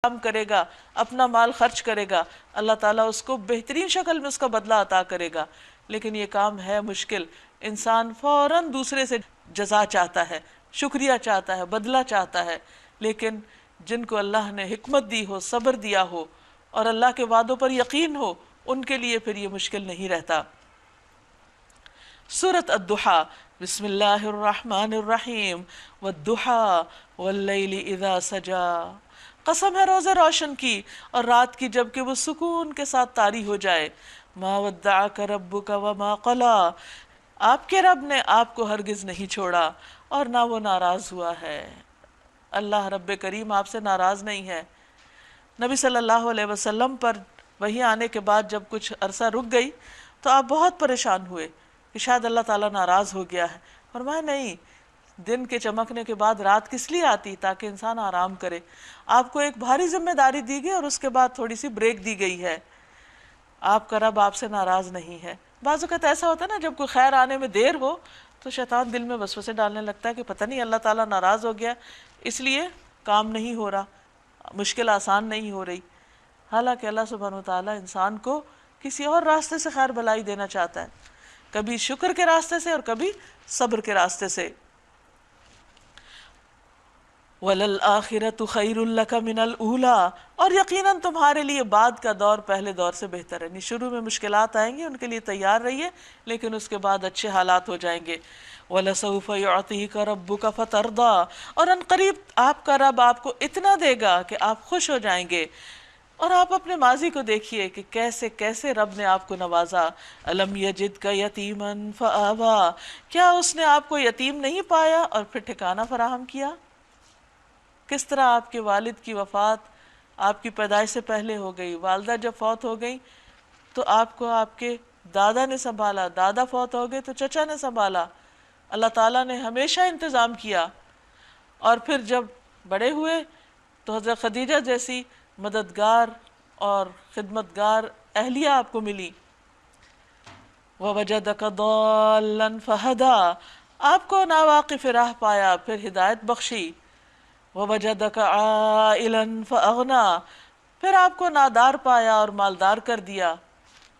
کام کرے گا، اپنا مال خرچ کرے گا، اللہ تعالیٰ اس کو بہترین شکل میں اس کا بدلہ عطا کرے گا۔ لیکن یہ کام ہے مشکل، انسان فوراً دوسرے سے جزا چاہتا ہے، شکریہ چاہتا ہے، بدلہ چاہتا ہے، لیکن جن کو اللہ نے حکمت دی ہو، صبر دیا ہو اور اللہ کے وعدوں پر یقین ہو، ان کے لیے پھر یہ مشکل نہیں رہتا۔ سورۃ الضحیٰ، بسم اللہ الرحمن الرحیم، والضحیٰ واللیل اذا سجا، قسم ہے روز روشن کی اور رات کی جب کہ وہ سکون کے ساتھ طاری ہو جائے۔ ما ودعک ربک وما قلی، آپ کے رب نے آپ کو ہرگز نہیں چھوڑا اور نہ وہ ناراض ہوا ہے۔ اللہ رب کریم آپ سے ناراض نہیں ہے۔ نبی صلی اللہ علیہ وسلم پر وحی آنے کے بعد جب کچھ عرصہ رک گئی تو آپ بہت پریشان ہوئے کہ شاید اللہ تعالیٰ ناراض ہو گیا ہے۔ فرمایا نہیں، دن کے چمکنے کے بعد رات کس لیے آتی؟ تاکہ انسان آرام کرے۔ آپ کو ایک بھاری ذمہ داری دی گئی اور اس کے بعد تھوڑی سی بریک دی گئی ہے۔ آپ کا رب آپ سے ناراض نہیں ہے۔ بعض اوقات ایسا ہوتا ہے نا، جب کوئی خیر آنے میں دیر ہو تو شیطان دل میں وسوسے ڈالنے لگتا ہے کہ پتہ نہیں اللہ تعالیٰ ناراض ہو گیا اس لیے کام نہیں ہو رہا، مشکل آسان نہیں ہو رہی۔ حالانکہ اللہ سبحانہ وتعالیٰ انسان کو کسی اور راستے سے خیر بلائی دینا چاہتا ہے، کبھی شکر کے راستے سے اور کبھی صبر کے راستے سے۔ وَلَلْآخِرَةُ خَيْرٌ لَكَ مِنَ الْأُولَىٰ، اور یقیناً تمہارے لیے بعد کا دور پہلے دور سے بہتر ہے۔ یعنی شروع میں مشکلات آئیں گی، ان کے لیے تیار رہیے، لیکن اس کے بعد اچھے حالات ہو جائیں گے۔ وَلَسَوْفَ يُعْطِيكَ رَبُّكَ فَتَرْضَىٰ، اور ان قریب آپ کا رب آپ کو اتنا دے گا کہ آپ خوش ہو جائیں گے۔ اور آپ اپنے ماضی کو دیکھیے کہ کیسے کیسے رب نے آپ کو نوازا۔ أَلَمْ يَجِدْكَ يَتِيمًا فَآوَىٰ، کیا اس نے آپ کو یتیم نہیں پایا اور پھر ٹھکانہ فراہم کیا؟ کس طرح آپ کے والد کی وفات آپ کی پیدائش سے پہلے ہو گئی، والدہ جب فوت ہو گئی تو آپ کو آپ کے دادا نے سنبھالا، دادا فوت ہو گئے تو چچا نے سنبھالا۔ اللہ تعالیٰ نے ہمیشہ انتظام کیا، اور پھر جب بڑے ہوئے تو حضرت خدیجہ جیسی مددگار اور خدمتگار اہلیہ آپ کو ملی۔ وَوَجَدَكَ ضَالًّا فَهَدَىٰ، آپ کو ناواقف راہ پایا پھر ہدایت بخشی۔ وَوَجَدَكَ عَائِلًا فَأَغْنَىٰ، پھر آپ کو نادار پایا اور مالدار کر دیا۔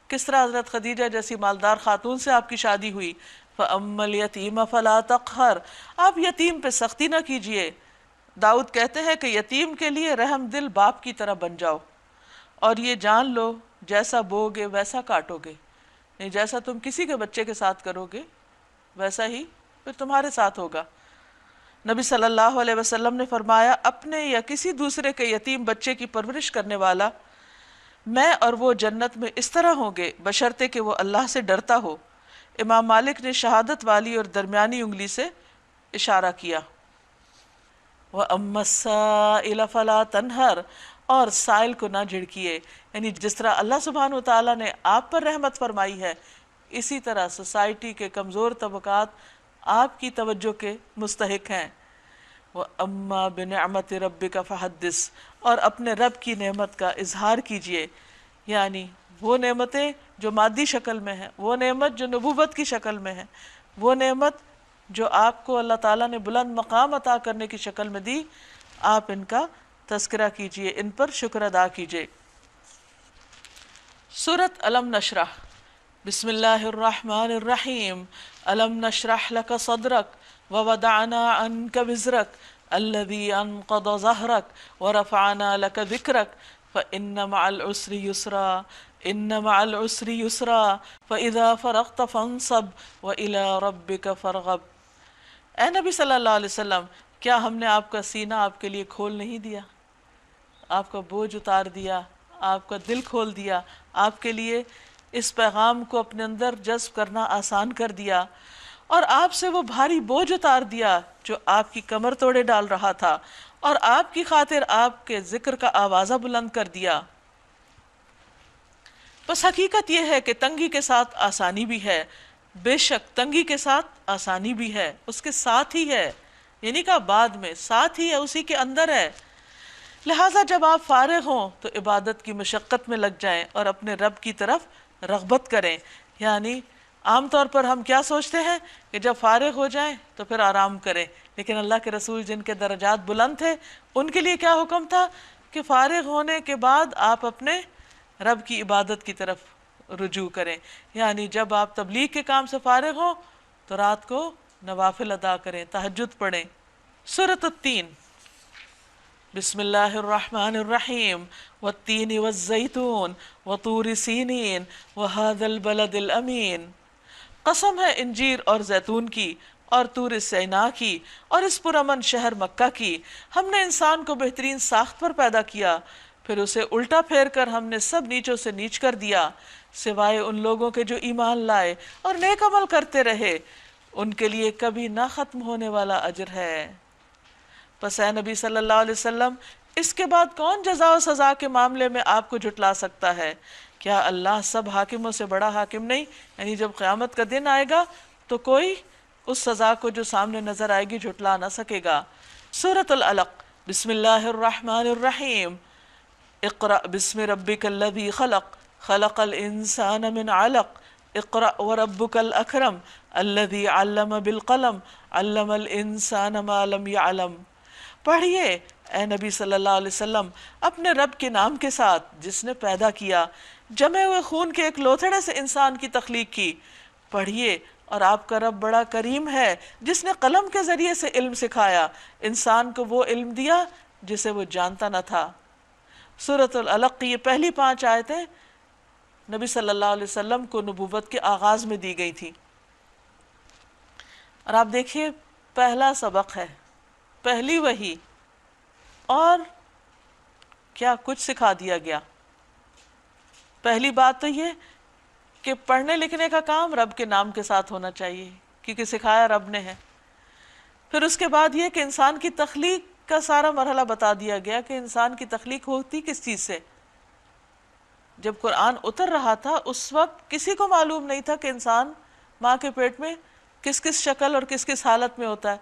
کس طرح حضرت خدیجہ جیسی مالدار خاتون سے آپ کی شادی ہوئی۔ فَأَمَّا الْيَتِيمَ فَلَا تَقْهَرْ، آپ یتیم پہ سختی نہ کیجیے۔ داؤد کہتے ہیں کہ یتیم کے لیے رحم دل باپ کی طرح بن جاؤ، اور یہ جان لو جیسا بوگے ویسا کاٹو گے، نہیں جیسا تم کسی کے بچے کے ساتھ کرو گے ویسا ہی پھر تمہارے ساتھ ہوگا۔ نبی صلی اللہ علیہ وسلم نے فرمایا، اپنے یا کسی دوسرے کے یتیم بچے کی پرورش کرنے والا، میں اور وہ جنت میں اس طرح ہوں گے بشرطے کہ وہ اللہ سے ڈرتا ہو۔ امام مالک نے شہادت والی اور درمیانی انگلی سے اشارہ کیا۔ وَأَمَّا السَّائِلَ فَلَا تَنْهَرْ، اور سائل کو نہ جھڑکیے۔ یعنی جس طرح اللہ سبحانہ وتعالیٰ نے آپ پر رحمت فرمائی ہے، اسی طرح سوسائٹی کے کمزور طبقات آپ کی توجہ کے مستحق ہیں۔ وَأَمَّا بِنِعْمَةِ رَبِّكَ فَحَدِّثْ، اور اپنے رب کی نعمت کا اظہار کیجیے۔ یعنی وہ نعمتیں جو مادی شکل میں ہیں، وہ نعمت جو نبوت کی شکل میں ہے، وہ نعمت جو آپ کو اللہ تعالیٰ نے بلند مقام عطا کرنے کی شکل میں دی، آپ ان کا تذکرہ کیجیے، ان پر شکر ادا کیجیے۔ سورۃ الم نشرح، بسم اللہ الرحمن الرحیم۔ الم نشرح لک صدرک ووضعنا عنک وزرک الذی انقض ظہرک ورفعنا لک ذکرک فإن مع العسر یسرا ان مع العسر یسرا فإذا فرغت فانصب وإلى ربک فارغب۔ اے نبی صلی اللہ علیہ وسلم، کیا ہم نے آپ کا سینہ آپ کے لیے کھول نہیں دیا؟ آپ کا بوجھ اتار دیا، آپ کا دل کھول دیا، آپ کے لیے اس پیغام کو اپنے اندر جذب کرنا آسان کر دیا، اور آپ سے وہ بھاری بوجھ اتار دیا جو آپ کی کمر توڑے ڈال رہا تھا، اور آپ کی خاطر آپ کے ذکر کا آوازہ بلند کر دیا۔ بس حقیقت یہ ہے کہ تنگی کے ساتھ آسانی بھی ہے، بے شک تنگی کے ساتھ آسانی بھی ہے، اس کے ساتھ ہی ہے، یعنی کہ بعد میں ساتھ ہی ہے، اسی کے اندر ہے۔ لہٰذا جب آپ فارغ ہوں تو عبادت کی مشقت میں لگ جائیں اور اپنے رب کی طرف رغبت کریں۔ یعنی عام طور پر ہم کیا سوچتے ہیں کہ جب فارغ ہو جائیں تو پھر آرام کریں، لیکن اللہ کے رسول جن کے درجات بلند تھے ان کے لیے کیا حکم تھا کہ فارغ ہونے کے بعد آپ اپنے رب کی عبادت کی طرف رجوع کریں، یعنی جب آپ تبلیغ کے کام سے فارغ ہوں تو رات کو نوافل ادا کریں، تہجد پڑھیں۔ سورۃ التین، بسم اللہ الرحمن الرحیم، والتین والزیتون وطور سینین وہذا البلد الامین۔ قسم ہے انجیر اور زیتون کی اور طور سینا کی اور اس پرامن شہر مکہ کی۔ ہم نے انسان کو بہترین ساخت پر پیدا کیا، پھر اسے الٹا پھیر کر ہم نے سب نیچوں سے نیچ کر دیا، سوائے ان لوگوں کے جو ایمان لائے اور نیک عمل کرتے رہے، ان کے لیے کبھی نہ ختم ہونے والا اجر ہے۔ پس اے نبی صلی اللہ علیہ وسلم، اس کے بعد کون جزا و سزا کے معاملے میں آپ کو جھٹلا سکتا ہے؟ کیا اللہ سب حاکموں سے بڑا حاکم نہیں؟ یعنی جب قیامت کا دن آئے گا تو کوئی اس سزا کو جو سامنے نظر آئے گی جھٹلا نہ سکے گا۔ سورۃ العلق، بسم اللہ الرحمن الرحیم، اقرأ بسم ربک الذی خلق، خلق الانسان من علق، اقرأ وربک الاکرم الذی علم بالقلم، علم الانسان ما لم یعلم۔ پڑھیے اے نبی صلی اللہ علیہ وسلم اپنے رب کے نام کے ساتھ جس نے پیدا کیا، جمے ہوئے خون کے ایک لوتھڑے سے انسان کی تخلیق کی۔ پڑھیے اور آپ کا رب بڑا کریم ہے جس نے قلم کے ذریعے سے علم سکھایا، انسان کو وہ علم دیا جسے وہ جانتا نہ تھا۔ سورۃ العلق کی یہ پہلی 5 آیتیں نبی صلی اللہ علیہ وسلم کو نبوت کے آغاز میں دی گئی تھی۔ اور آپ دیکھیے پہلا سبق ہے، پہلی وحی، اور کیا کچھ سکھا دیا گیا۔ پہلی بات تو یہ کہ پڑھنے لکھنے کا کام رب کے نام کے ساتھ ہونا چاہیے کیونکہ سکھایا رب نے ہے۔ پھر اس کے بعد یہ کہ انسان کی تخلیق کا سارا مرحلہ بتا دیا گیا کہ انسان کی تخلیق ہوتی کس چیز سے۔ جب قرآن اتر رہا تھا اس وقت کسی کو معلوم نہیں تھا کہ انسان ماں کے پیٹ میں کس کس شکل اور کس کس حالت میں ہوتا ہے۔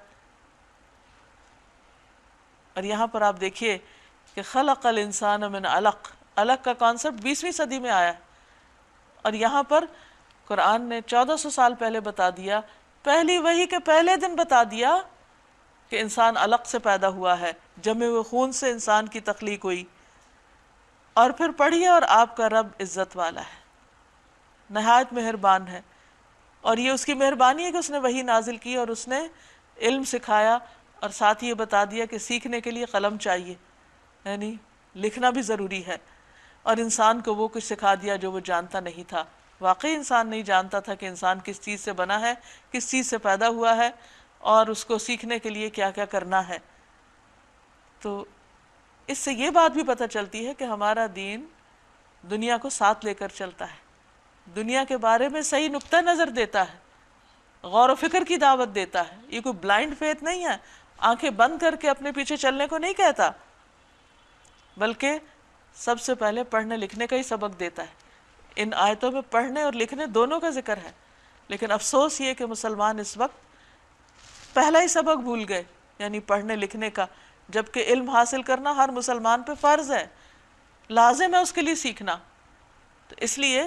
اور یہاں پر آپ دیکھیے کہ خلق الانسان من علق، علق کا کانسیپٹ 20ویں صدی میں آیا، اور یہاں پر قرآن نے 1400 سال پہلے بتا دیا، پہلی وحی کے پہلے دن بتا دیا کہ انسان علق سے پیدا ہوا ہے، جمے ہوئے خون سے انسان کی تخلیق ہوئی۔ اور پھر پڑھیے اور آپ کا رب عزت والا ہے، نہایت مہربان ہے، اور یہ اس کی مہربانی ہے کہ اس نے وحی نازل کی اور اس نے علم سکھایا، اور ساتھ یہ بتا دیا کہ سیکھنے کے لیے قلم چاہیے، یعنی لکھنا بھی ضروری ہے، اور انسان کو وہ کچھ سکھا دیا جو وہ جانتا نہیں تھا۔ واقعی انسان نہیں جانتا تھا کہ انسان کس چیز سے بنا ہے، کس چیز سے پیدا ہوا ہے، اور اس کو سیکھنے کے لیے کیا کیا کرنا ہے۔ تو اس سے یہ بات بھی پتہ چلتی ہے کہ ہمارا دین دنیا کو ساتھ لے کر چلتا ہے، دنیا کے بارے میں صحیح نقطہ نظر دیتا ہے، غور و فکر کی دعوت دیتا ہے۔ یہ کوئی بلائنڈ فیتھ نہیں ہے، آنکھیں بند کر کے اپنے پیچھے چلنے کو نہیں کہتا، بلکہ سب سے پہلے پڑھنے لکھنے کا ہی سبق دیتا ہے۔ ان آیتوں میں پڑھنے اور لکھنے دونوں کا ذکر ہے، لیکن افسوس یہ کہ مسلمان اس وقت پہلا ہی سبق بھول گئے، یعنی پڑھنے لکھنے کا، جبکہ علم حاصل کرنا ہر مسلمان پہ فرض ہے، لازم ہے اس کے لیے سیکھنا۔ تو اس لیے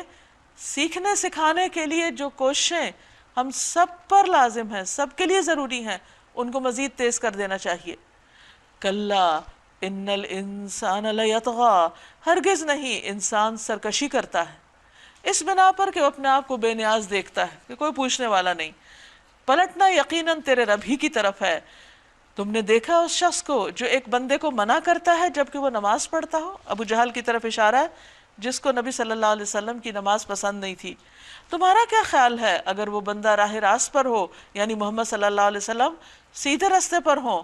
سیکھنے سکھانے کے لیے جو کوششیں ہم سب پر لازم ہیں، سب کے لیے ضروری ہیں، ان کو مزید تیز کر دینا چاہیے۔ کلا ان الانسان لیطغی، ہرگز نہیں، انسان سرکشی کرتا ہے، اس بنا پر کہ وہ اپنے آپ کو بے نیاز دیکھتا ہے کہ کوئی پوچھنے والا نہیں۔ پلٹنا یقیناً تیرے رب ہی کی طرف ہے۔ تم نے دیکھا اس شخص کو جو ایک بندے کو منع کرتا ہے جبکہ وہ نماز پڑھتا ہو؟ ابو جہل کی طرف اشارہ ہے، جس کو نبی صلی اللہ علیہ وسلم کی نماز پسند نہیں تھی۔ تمہارا کیا خیال ہے اگر وہ بندہ راہ راست پر ہو، یعنی محمد صلی اللہ علیہ وسلم سیدھے راستے پر ہوں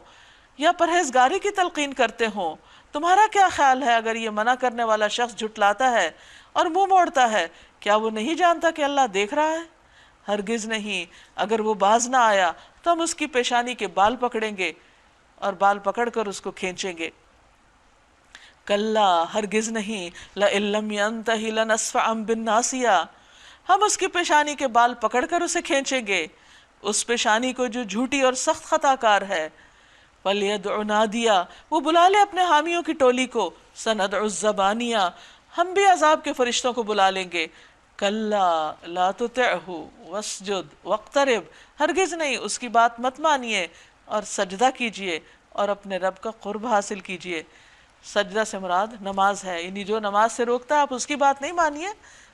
یا پرہیزگاری کی تلقین کرتے ہوں؟ تمہارا کیا خیال ہے اگر یہ منع کرنے والا شخص جھٹلاتا ہے اور منہ موڑتا ہے؟ کیا وہ نہیں جانتا کہ اللہ دیکھ رہا ہے؟ ہرگز نہیں، اگر وہ باز نہ آیا تو ہم اس کی پیشانی کے بال پکڑیں گے اور بال پکڑ کر اس کو کھینچیں گے۔ کلا، ہرگز نہیں، لئن لم ينتہی لنصفعا بالناصیہ، ہم اس کی پیشانی کے بال پکڑ کر اسے کھینچیں گے، اس پیشانی کو جو جھوٹی اور سخت خطا کار ہے۔ فَلْيَدْعُ نَادِيَا، وہ بلا لے اپنے حامیوں کی ٹولی کو۔ سَنَدْعُ الزَّبَانِيَا، ہم بھی عذاب کے فرشتوں کو بلا لیں گے۔ کلا لا تُطِعْهُ وَاسْجُدْ وَاقْتَرِبْ، ہرگز نہیں، اس کی بات مت مانیے اور سجدہ کیجئے اور اپنے رب کا قرب حاصل کیجئے۔ سجدہ سے مراد نماز ہے، یعنی جو نماز سے روکتا ہے آپ اس کی بات نہیں مانیے،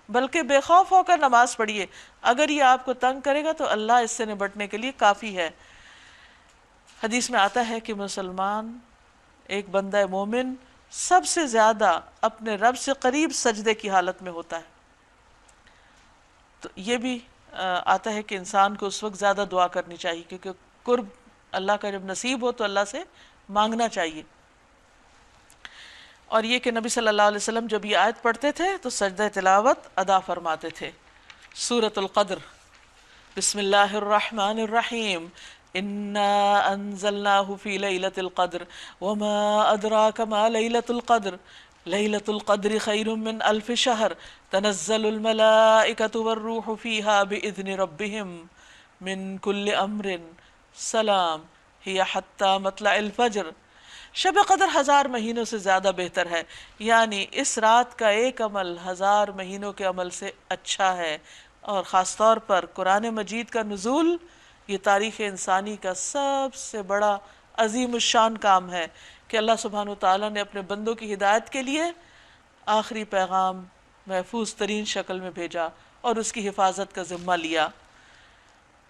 بلکہ بے خوف ہو کر نماز پڑھیے۔ اگر یہ آپ کو تنگ کرے گا تو اللہ اس سے نبٹنے کے لیے کافی ہے۔ حدیث میں آتا ہے کہ مسلمان، ایک بندہ مومن سب سے زیادہ اپنے رب سے قریب سجدے کی حالت میں ہوتا ہے۔ تو یہ بھی آتا ہے کہ انسان کو اس وقت زیادہ دعا کرنی چاہیے، کیونکہ قرب اللہ کا جب نصیب ہو تو اللہ سے مانگنا چاہیے۔ اور یہ کہ نبی صلی اللہ علیہ وسلم جب یہ آیت پڑھتے تھے تو سجدہ تلاوت ادا فرماتے تھے۔ سورۃ القدر، بسم اللہ الرحمن الرحیم، انا انزلناہ فی لیلۃ القدر وما ادراک ما لیلۃ القدر لیلۃ القدر خیر من الف شہر تنزل الملائکۃ والروح فیہا باذن ربہم من کل امر سلام ہی حتی مطلع الفجر۔ شب قدر 1000 مہینوں سے زیادہ بہتر ہے، یعنی اس رات کا ایک عمل 1000 مہینوں کے عمل سے اچھا ہے۔ اور خاص طور پر قرآن مجید کا نزول یہ تاریخ انسانی کا سب سے بڑا عظیم الشان کام ہے کہ اللہ سبحانہ وتعالیٰ نے اپنے بندوں کی ہدایت کے لیے آخری پیغام محفوظ ترین شکل میں بھیجا اور اس کی حفاظت کا ذمہ لیا۔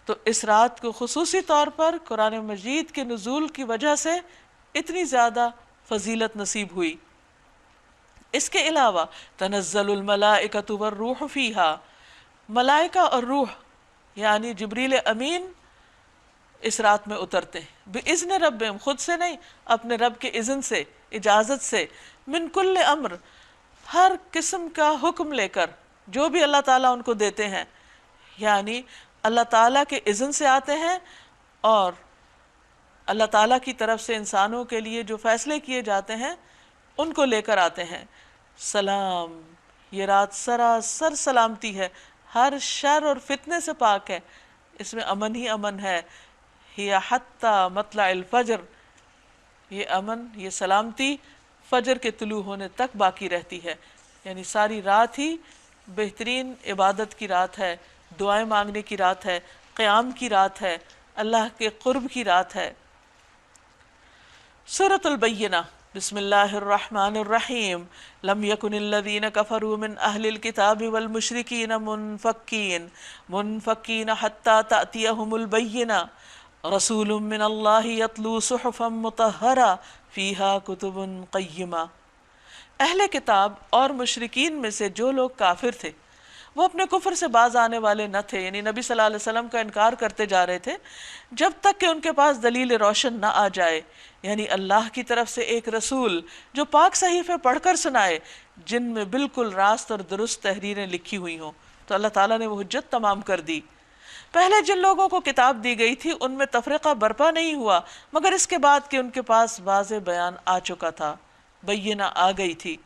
تو اس رات کو خصوصی طور پر قرآن مجید کے نزول کی وجہ سے اتنی زیادہ فضیلت نصیب ہوئی۔ اس کے علاوہ تنزل الملائکۃ والروح فیہا، ملائکہ اور روح یعنی جبریل امین اس رات میں اترتے ہیں، باذن ربہم، خود سے نہیں، اپنے رب کے اذن سے، اجازت سے، من کل امر، ہر قسم کا حکم لے کر، جو بھی اللہ تعالیٰ ان کو دیتے ہیں، یعنی اللہ تعالیٰ کے اذن سے آتے ہیں اور اللہ تعالیٰ کی طرف سے انسانوں کے لیے جو فیصلے کیے جاتے ہیں ان کو لے کر آتے ہیں۔ سلام، یہ رات سراسر سلامتی ہے، ہر شر اور فتنے سے پاک ہے، اس میں امن ہی امن ہے۔ ہی حتی مطلع الفجر، یہ امن، یہ سلامتی فجر کے طلوع ہونے تک باقی رہتی ہے، یعنی ساری رات ہی بہترین عبادت کی رات ہے، دعائیں مانگنے کی رات ہے، قیام کی رات ہے، اللہ کے قرب کی رات ہے۔ سورۃ البینہ، بسم اللہ الرحمن الرحیم، لم یکن الذین کفروا من اہل الکتاب والمشرکین منفکین حتی تأتیہم البینہ، رسول من اللہ یتلو صحفا مطہرہ فیہا کتب قیمہ۔ اہل کتاب اور مشرکین میں سے جو لوگ کافر تھے وہ اپنے کفر سے باز آنے والے نہ تھے، یعنی نبی صلی اللہ علیہ وسلم کا انکار کرتے جا رہے تھے جب تک کہ ان کے پاس دلیل روشن نہ آ جائے، یعنی اللہ کی طرف سے ایک رسول جو پاک صحیفے پڑھ کر سنائے جن میں بالکل راست اور درست تحریریں لکھی ہوئی ہوں۔ تو اللہ تعالیٰ نے وہ حجت تمام کر دی۔ پہلے جن لوگوں کو کتاب دی گئی تھی ان میں تفرقہ برپا نہیں ہوا مگر اس کے بعد کہ ان کے پاس واضح بیان آ چکا تھا، بینہ آ گئی تھی۔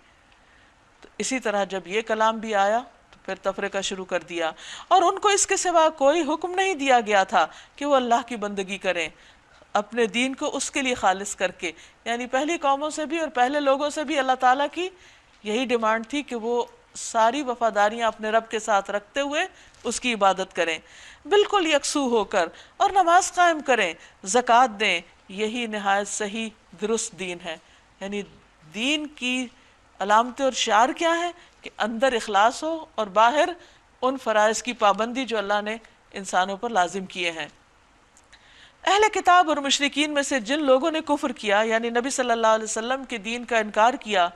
تو اسی طرح جب یہ کلام بھی آیا تو پھر تفرقہ شروع کر دیا، اور ان کو اس کے سوا کوئی حکم نہیں دیا گیا تھا کہ وہ اللہ کی بندگی کریں اپنے دین کو اس کے لیے خالص کر کے، یعنی پہلی قوموں سے بھی اور پہلے لوگوں سے بھی اللہ تعالیٰ کی یہی ڈیمانڈ تھی کہ وہ ساری وفاداریاں اپنے رب کے ساتھ رکھتے ہوئے اس کی عبادت کریں، بالکل یکسو ہو کر، اور نماز قائم کریں، زکوٰۃ دیں۔ یہی نہایت صحیح درست دین ہے۔ یعنی دین کی علامتیں اور شعار کیا ہے کہ اندر اخلاص ہو اور باہر ان فرائض کی پابندی جو اللہ نے انسانوں پر لازم کیے ہیں۔ اہل کتاب اور مشرکین میں سے جن لوگوں نے کفر کیا یعنی نبی صلی اللہ علیہ وسلم کے دین کا انکار کیا،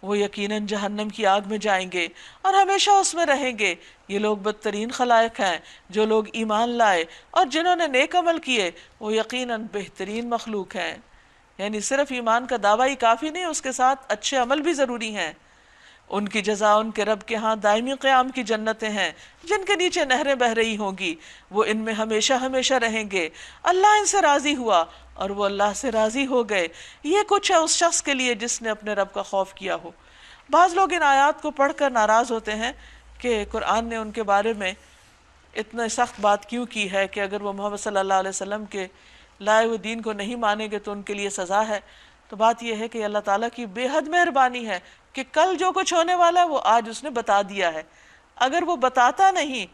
وہ یقیناً جہنم کی آگ میں جائیں گے اور ہمیشہ اس میں رہیں گے۔ یہ لوگ بدترین خلائق ہیں۔ جو لوگ ایمان لائے اور جنہوں نے نیک عمل کیے وہ یقیناً بہترین مخلوق ہیں۔ یعنی صرف ایمان کا دعویٰ ہی کافی نہیں، اس کے ساتھ اچھے عمل بھی ضروری ہیں۔ ان کی جزا ان کے رب کے ہاں دائمی قیام کی جنتیں ہیں جن کے نیچے نہریں بہہ رہی ہوں گی، وہ ان میں ہمیشہ ہمیشہ رہیں گے۔ اللہ ان سے راضی ہوا اور وہ اللہ سے راضی ہو گئے۔ یہ کچھ ہے اس شخص کے لیے جس نے اپنے رب کا خوف کیا ہو۔ بعض لوگ ان آیات کو پڑھ کر ناراض ہوتے ہیں کہ قرآن نے ان کے بارے میں اتنا سخت بات کیوں کی ہے کہ اگر وہ محمد صلی اللہ علیہ وسلم کے لائے ہوئے دین کو نہیں مانیں گے تو ان کے لیے سزا ہے۔ تو بات یہ ہے کہ اللہ تعالیٰ کی بے حد مہربانی ہے کہ کل جو کچھ ہونے والا ہے وہ آج اس نے بتا دیا ہے۔ اگر وہ بتاتا نہیں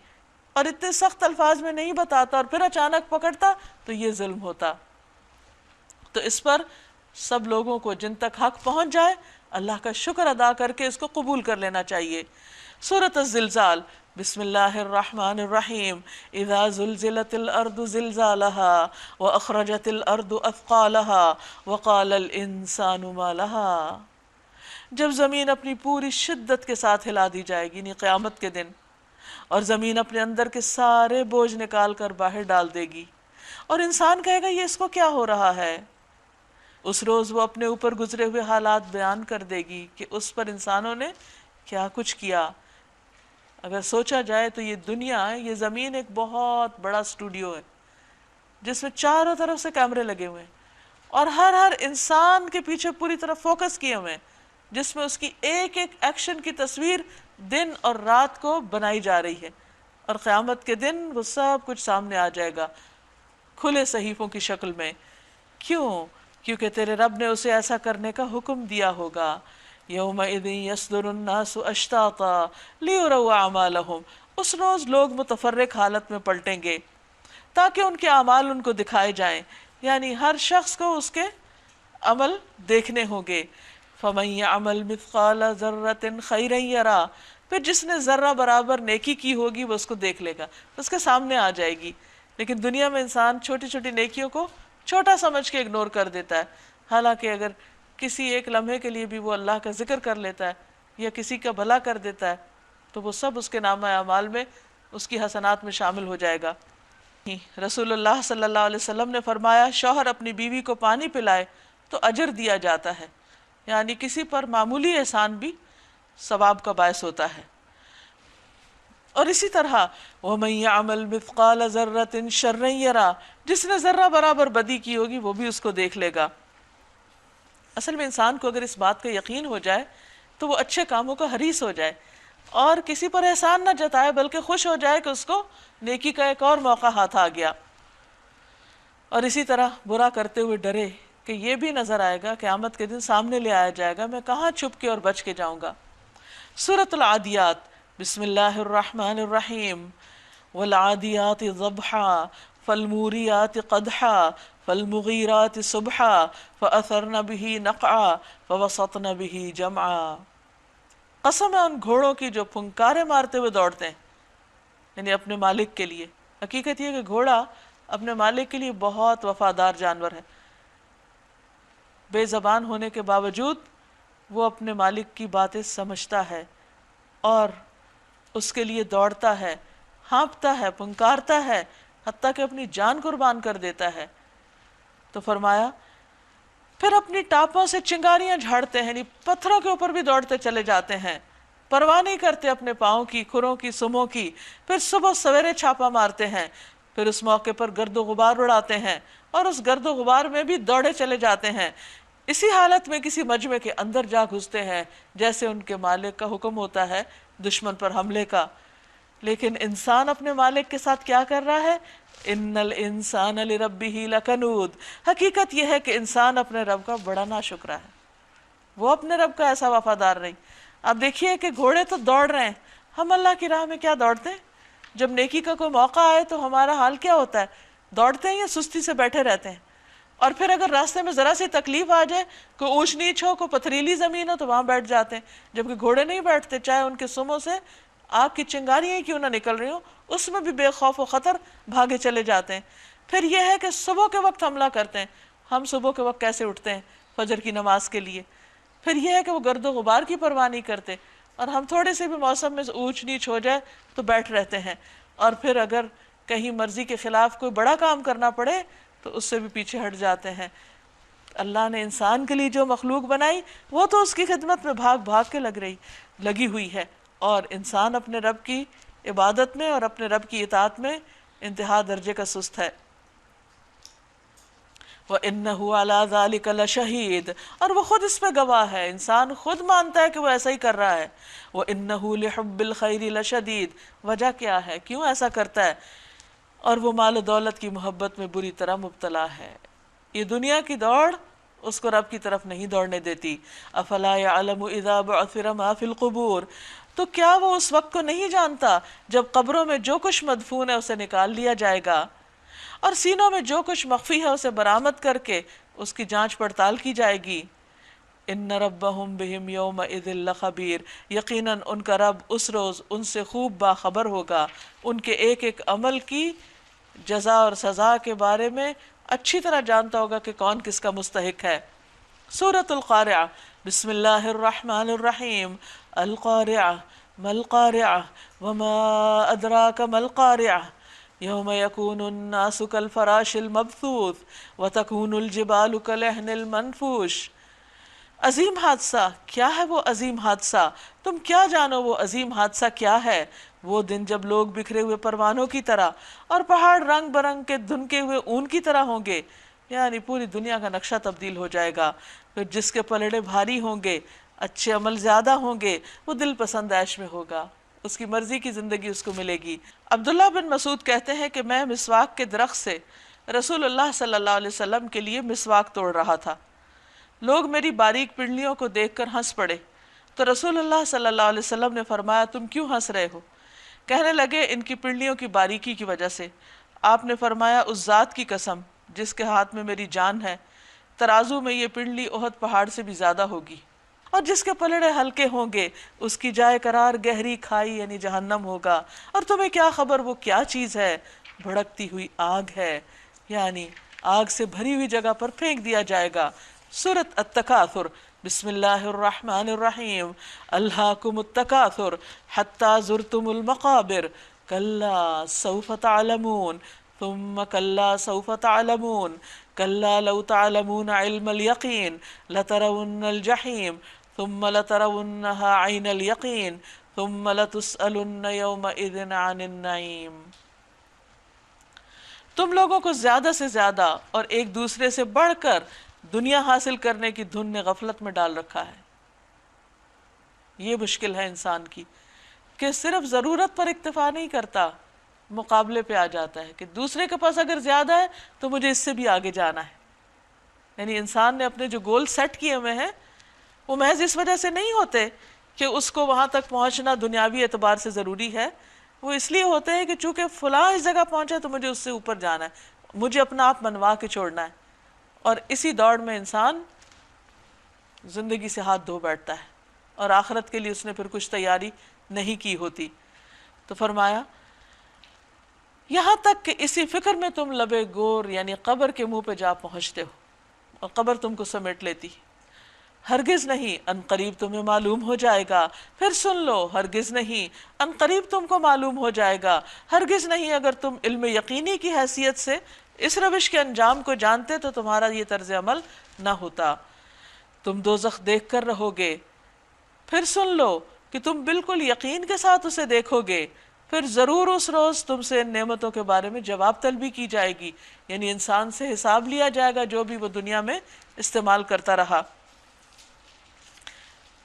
اور اتنے سخت الفاظ میں نہیں بتاتا اور پھر اچانک پکڑتا تو یہ ظلم ہوتا۔ تو اس پر سب لوگوں کو جن تک حق پہنچ جائے اللہ کا شکر ادا کر کے اس کو قبول کر لینا چاہیے۔ سورۃ الزلزال، بسم اللہ الرحمن الرحیم، اذا زلزلت الارض زلزالها واخرجت الارض اثقالها وقال الانسان ما لها۔ جب زمین اپنی پوری شدت کے ساتھ ہلا دی جائے گی، یعنی قیامت کے دن، اور زمین اپنے اندر کے سارے بوجھ نکال کر باہر ڈال دے گی، اور انسان کہے گا یہ اس کو کیا ہو رہا ہے۔ اس روز وہ اپنے اوپر گزرے ہوئے حالات بیان کر دے گی کہ اس پر انسانوں نے کیا کچھ کیا۔ اگر سوچا جائے تو یہ دنیا، یہ زمین ایک بہت بڑا اسٹوڈیو ہے جس میں چاروں طرف سے کیمرے لگے ہوئے ہیں، اور ہر انسان کے پیچھے پوری طرح فوکس کیے ہوئے ہیں، جس میں اس کی ایک ایک ایکشن کی تصویر دن اور رات کو بنائی جا رہی ہے، اور قیامت کے دن وہ سب کچھ سامنے آ جائے گا کھلے صحیفوں کی شکل میں۔ کیوں؟ کیونکہ تیرے رب نے اسے ایسا کرنے کا حکم دیا ہوگا۔ یومئذ یصدر الناس اشتاتا لیروا اعمالہم، اس روز لوگ متفرق حالت میں پلٹیں گے تاکہ ان کے اعمال ان کو دکھائے جائیں، یعنی ہر شخص کو اس کے عمل دیکھنے ہوں گے۔ فمن یعمل مثقال ذرۃ خیرا یرا، پھر جس نے ذرہ برابر نیکی کی ہوگی وہ اس کو دیکھ لے گا، اس کے سامنے آ جائے گی۔ لیکن دنیا میں انسان چھوٹی چھوٹی نیکیوں کو چھوٹا سمجھ کے اگنور کر دیتا ہے، حالانکہ اگر کسی ایک لمحے کے لیے بھی وہ اللہ کا ذکر کر لیتا ہے یا کسی کا بھلا کر دیتا ہے تو وہ سب اس کے نامہ اعمال میں، اس کی حسنات میں شامل ہو جائے گا۔ رسول اللہ صلی اللہ علیہ وسلم نے فرمایا، شوہر اپنی بیوی کو پانی پلائے تو اجر دیا جاتا ہے، یعنی کسی پر معمولی احسان بھی ثواب کا باعث ہوتا ہے۔ اور اسی طرح وَمَن يَعْمَلْ مِثْقَالَ ذَرَّةٍ شَرًّا يَرَهُ، جس نے ذرہ برابر بدی کی ہوگی وہ بھی اس کو دیکھ لے گا۔ اصل میں انسان کو اگر اس بات کا یقین ہو جائے تو وہ اچھے کاموں کا حریص ہو جائے اور کسی پر احسان نہ جتائے، بلکہ خوش ہو جائے کہ اس کو نیکی کا ایک اور موقع ہاتھ آ گیا۔ اور اسی طرح برا کرتے ہوئے ڈرے کہ یہ بھی نظر آئے گا، قیامت کے دن سامنے لے آیا جائے گا، میں کہاں چھپ کے اور بچ کے جاؤں گا۔ سورۃ العادیات، بسم اللہ الرحمن الرحیم، والعادیات ضبحا فالموریات قدحا فالمغیرات صبحا فأثرن به نقعا فوسطن به جمعا۔ قسم ہے ان گھوڑوں کی جو پھنکارے مارتے ہوئے دوڑتے ہیں، یعنی اپنے مالک کے لیے۔ حقیقت یہ کہ گھوڑا اپنے مالک کے لیے بہت وفادار جانور ہے، بے زبان ہونے کے باوجود وہ اپنے مالک کی باتیں سمجھتا ہے اور اس کے لیے دوڑتا ہے، ہانپتا ہے، پنکارتا ہے، حتیٰ کہ اپنی جان قربان کر دیتا ہے۔ تو فرمایا پھر اپنی ٹاپوں سے چنگاریاں جھاڑتے ہیں، یعنی پتھروں کے اوپر بھی دوڑتے چلے جاتے ہیں، پرواہ نہیں کرتے اپنے پاؤں کی، کھروں کی، سموں کی۔ پھر صبح سویرے چھاپا مارتے ہیں، پھر اس موقع پر گرد و غبار اڑاتے ہیں اور اس گرد و غبار میں بھی دوڑے چلے جاتے ہیں۔ اسی حالت میں کسی مجمع کے اندر جا گھستے ہیں جیسے ان کے مالک کا حکم ہوتا ہے دشمن پر حملے کا۔ لیکن انسان اپنے مالک کے ساتھ کیا کر رہا ہے؟ ان الانسان لربہ لکنود، حقیقت یہ ہے کہ انسان اپنے رب کا بڑا ناشکرا ہے، وہ اپنے رب کا ایسا وفادار نہیں۔ اب دیکھیے کہ گھوڑے تو دوڑ رہے ہیں، ہم اللہ کی راہ میں کیا دوڑتے ہیں؟ جب نیکی کا کوئی موقع آئے تو ہمارا حال کیا ہوتا ہے؟ دوڑتے ہیں یا سستی سے بیٹھے رہتے ہیں؟ اور پھر اگر راستے میں ذرا سی تکلیف آ جائے، کوئی اونچ نیچ ہو، کوئی پتھریلی زمین ہو، تو وہاں بیٹھ جاتے ہیں، جبکہ گھوڑے نہیں بیٹھتے، چاہے ان کے سموں سے آگ کی چنگاریاں کیوں نہ نکل رہی ہوں، اس میں بھی بے خوف و خطر بھاگے چلے جاتے ہیں۔ پھر یہ ہے کہ صبح کے وقت حملہ کرتے ہیں، ہم صبح کے وقت کیسے اٹھتے ہیں فجر کی نماز کے لیے۔ پھر یہ ہے کہ وہ گرد و غبار کی پرواہ نہیں کرتے، اور ہم تھوڑے سے بھی موسم میں اونچ نیچ ہو جائے تو بیٹھ رہتے ہیں، اور پھر اگر کہیں مرضی کے خلاف کوئی بڑا کام کرنا پڑے تو اس سے بھی پیچھے ہٹ جاتے ہیں۔ اللہ نے انسان کے لیے جو مخلوق بنائی وہ تو اس کی خدمت میں بھاگ بھاگ کے لگی ہوئی ہے، اور انسان اپنے رب کی عبادت میں اور اپنے رب کی اطاعت میں انتہا درجے کا سست ہے۔ وَإِنَّهُ عَلَى ذَلِكَ لَشَهِيدٌ، اور وہ خود اس پہ گواہ ہے، انسان خود مانتا ہے کہ وہ ایسا ہی کر رہا ہے۔ وَإِنَّهُ لِحُبِّ الْخَيْرِ لَشَدِيدٌ، وجہ کیا ہے، کیوں ایسا کرتا ہے؟ اور وہ مال و دولت کی محبت میں بری طرح مبتلا ہے۔ یہ دنیا کی دوڑ اس کو رب کی طرف نہیں دوڑنے دیتی۔ افلا يعلم اذا بعثر ما في القبور، تو کیا وہ اس وقت کو نہیں جانتا جب قبروں میں جو کچھ مدفون ہے اسے نکال لیا جائے گا، اور سینوں میں جو کچھ مخفی ہے اسے برآمد کر کے اس کی جانچ پڑتال کی جائے گی۔ ان ربہم بہم یومئذ لخبیر، یقیناً ان کا رب اس روز ان سے خوب باخبر ہوگا، ان کے ایک ایک عمل کی جزا اور سزا کے بارے میں اچھی طرح جانتا ہوگا کہ کون کس کا مستحق ہے۔ سورۃ القارعہ، بسم اللہ الرحمن الرحیم۔ القارعہ ما القارعہ وما ادراک ما القارعہ یوم یکون الناس کالفراش المبثوث وتکون الجبال کالعہن المنفوش۔ عظیم حادثہ، کیا ہے وہ عظیم حادثہ؟ تم کیا جانو وہ عظیم حادثہ کیا ہے؟ وہ دن جب لوگ بکھرے ہوئے پروانوں کی طرح اور پہاڑ رنگ برنگ کے دھنکے ہوئے اون کی طرح ہوں گے، یعنی پوری دنیا کا نقشہ تبدیل ہو جائے گا۔ پھر جس کے پلڑے بھاری ہوں گے، اچھے عمل زیادہ ہوں گے، وہ دل پسند عیش میں ہوگا، اس کی مرضی کی زندگی اس کو ملے گی۔ عبداللہ بن مسعود کہتے ہیں کہ میں مسواک کے درخت سے رسول اللہ صلی اللہ علیہ وسلم کے لیے مسواک توڑ رہا تھا۔ لوگ میری باریک پنڈلیوں کو دیکھ کر ہنس پڑے تو رسول اللہ صلی اللہ علیہ وسلم نے فرمایا تم کیوں ہنس رہے ہو؟ کہنے لگے ان کی پنڈلیوں کی باریکی کی وجہ سے۔ آپ نے فرمایا اس ذات کی قسم جس کے ہاتھ میں میری جان ہے، ترازو میں یہ پنڈلی احد پہاڑ سے بھی زیادہ ہوگی، اور جس کے پلڑے ہلکے ہوں گے اس کی جائے قرار گہری کھائی یعنی جہنم ہوگا۔ اور تمہیں کیا خبر وہ کیا چیز ہے؟ بھڑکتی ہوئی آگ ہے، یعنی آگ سے بھری ہوئی جگہ پر پھینک دیا جائے گا۔ سورۃ التکاثر، بسم اللہ الرحمن الرحیم۔ الہاکم التکاثر حتی زرتم المقابر کلا سوف تعلمون ثم کلا سوف تعلمون کلا لو تعلمون علم الیقین لترون الجحیم ثم لترونها عین الیقین ثم لتسألن یومئذ عن النعیم۔ تم لوگوں کو زیادہ سے زیادہ اور ایک دوسرے سے بڑھ کر دنیا حاصل کرنے کی دھن نے غفلت میں ڈال رکھا ہے۔ یہ مشکل ہے انسان کی کہ صرف ضرورت پر اکتفا نہیں کرتا، مقابلے پہ آ جاتا ہے کہ دوسرے کے پاس اگر زیادہ ہے تو مجھے اس سے بھی آگے جانا ہے۔ یعنی انسان نے اپنے جو گول سیٹ کیے ہوئے ہیں وہ محض اس وجہ سے نہیں ہوتے کہ اس کو وہاں تک پہنچنا دنیاوی اعتبار سے ضروری ہے، وہ اس لیے ہوتے ہیں کہ چونکہ فلاں اس جگہ پہنچا تو مجھے اس سے اوپر جانا ہے، مجھے اپنا آپ منوا کے چھوڑنا ہے۔ اور اسی دوڑ میں انسان زندگی سے ہاتھ دھو بیٹھتا ہے اور آخرت کے لیے اس نے پھر کچھ تیاری نہیں کی ہوتی۔ تو فرمایا یہاں تک کہ اسی فکر میں تم لبے گور یعنی قبر کے منہ پہ جا پہنچتے ہو اور قبر تم کو سمیٹ لیتی۔ ہرگز نہیں، ان قریب تمہیں معلوم ہو جائے گا۔ پھر سن لو، ہرگز نہیں، ان قریب تم کو معلوم ہو جائے گا۔ ہرگز نہیں، اگر تم علم یقینی کی حیثیت سے اس روش کے انجام کو جانتے تو تمہارا یہ طرز عمل نہ ہوتا۔ تم دوزخ دیکھ کر رہو گے، پھر سن لو کہ تم بالکل یقین کے ساتھ اسے دیکھو گے، پھر ضرور اس روز تم سے ان نعمتوں کے بارے میں جواب طلبی کی جائے گی، یعنی انسان سے حساب لیا جائے گا جو بھی وہ دنیا میں استعمال کرتا رہا۔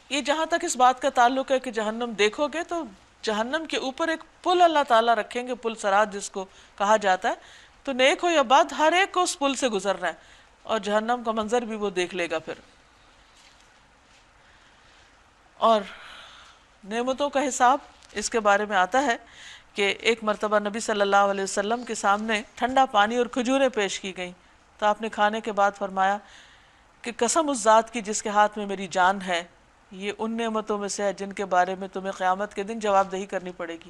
یہ جہاں تک اس بات کا تعلق ہے کہ جہنم دیکھو گے تو جہنم کے اوپر ایک پل اللہ تعالیٰ رکھیں گے، پل صراط جس کو کہا جاتا ہے، تو نیک ہو یا بد ہر ایک کو اس پل سے گزرنا ہے، اور جہنم کا منظر بھی وہ دیکھ لے گا پھر۔ اور نعمتوں کا حساب اس کے بارے میں آتا ہے کہ ایک مرتبہ نبی صلی اللہ علیہ وسلم کے سامنے ٹھنڈا پانی اور کھجوریں پیش کی گئیں تو آپ نے کھانے کے بعد فرمایا کہ قسم اس ذات کی جس کے ہاتھ میں میری جان ہے، یہ ان نعمتوں میں سے ہے جن کے بارے میں تمہیں قیامت کے دن جواب دہی کرنی پڑے گی۔